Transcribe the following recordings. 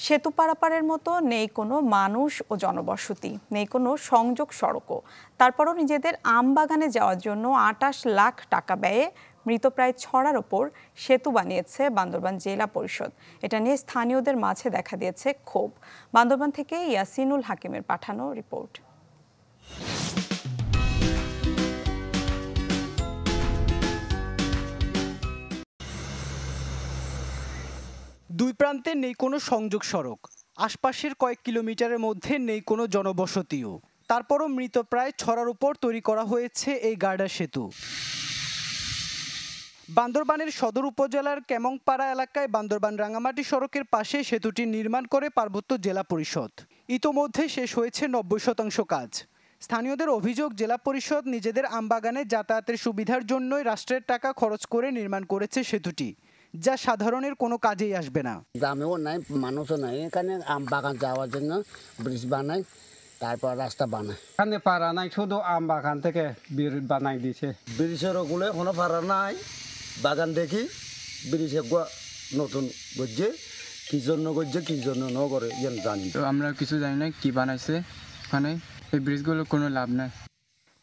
সেতু পারাপারের মতো নেই কোনো মানুষ ও জনবসতি, নেই কোনো সংযোগ সড়কও। তারপরও নিজেদের আম বাগানে যাওয়ার জন্য ২৮ লাখ টাকা ব্যয়ে মৃতপ্রায় ছড়ার ওপর সেতু বানিয়েছে বান্দরবান জেলা পরিষদ। এটা নিয়ে স্থানীয়দের মাঝে দেখা দিয়েছে ক্ষোভ। বান্দরবান থেকে ইয়াসিনুল হাকিমের পাঠানো রিপোর্ট। দুই প্রান্তে নেই কোনো সংযোগ সড়ক, আশপাশের কয়েক কিলোমিটারের মধ্যে নেই কোনো জনবসতিও। তারপরও মৃতপ্রায় ছড়ার উপর তৈরি করা হয়েছে এই গার্ডার সেতু। বান্দরবানের সদর উপজেলার কেমংপাড়া এলাকায় বান্দরবান রাঙামাটি সড়কের পাশে সেতুটি নির্মাণ করে পার্বত্য জেলা পরিষদ। ইতোমধ্যে শেষ হয়েছে ৯০% কাজ। স্থানীয়দের অভিযোগ, জেলা পরিষদ নিজেদের আমবাগানে যাতায়াতের সুবিধার জন্যই রাষ্ট্রের টাকা খরচ করে নির্মাণ করেছে সেতুটি, যা সাধারণের কোনো কাজেই আসবে না। গ্রামেও নাই, মানুষও নাই, এখানে আম বাগান যাওয়ার জন্য ব্রিজ বানায়, তারপর রাস্তা বানায়। এখানে পাড়া নাই, শুধু আম বাগান থেকে ব্রিজ বানাই দিয়েছে। ব্রিজের ওগুলো কোনো পাড়া নাই, বাগান দেখি ব্রিজে নতুন গজ্জে কি জন্য গজ্জে কি জন্য ন করে জানি তো আমরা কিছু জানি না কি বানাইছে এখানে। এই ব্রিজগুলো কোনো লাভ নাই।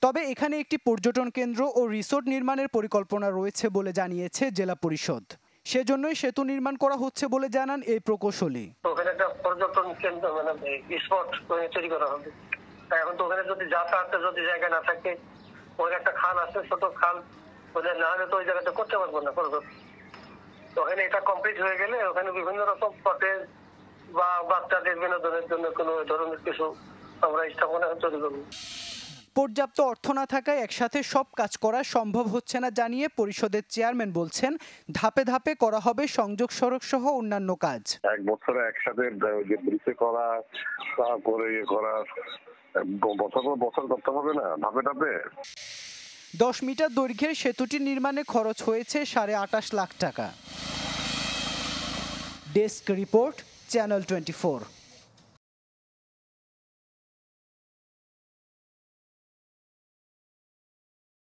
তবে এখানে একটি পর্যটন কেন্দ্র ও রিসোর্ট নির্মাণের পরিকল্পনা রয়েছে বলে জানিয়েছে জেলা পরিষদ। সেজন্যই সেতু নির্মাণ করা হচ্ছে বলে জানান এই প্রকৌশলী। ওখানে একটা পর্যটন কেন্দ্র মানে স্পট তৈরি করা হবে। এখন তো ওখানে যদি যাতায়াতের যদি জায়গা না থাকে, ওখানে একটা খাল আছে, ছোট খাল, ওদের না হলে তো ওই জায়গাটা করতে পারবো না। তো ওখানে এটা কমপ্লিট হয়ে গেলে ওখানে বিভিন্ন রকম কটেজ বা বাচ্চাদের বিনোদনের জন্য কোনো ধরনের কিছু আমরা স্থাপনা তৈরি করবো। পর্যাপ্ত অর্থ না থাকায় একসাথে সব কাজ করা সম্ভব হচ্ছে না জানিয়ে পরিষদের চেয়ারম্যান বলছেন, ধাপে ধাপে করা হবে সংযোগ সড়ক সহ অন্যান্য কাজ। এক বছরে একসাথে ব্রিজে করা, তারপরে করা, বছর করতে হবে না, ধাপে ধাপে। ১০ মিটার দৈর্ঘ্যের সেতুটি নির্মাণে খরচ হয়েছে ২৮.৫ লাখ টাকা। Desk report, channel 24।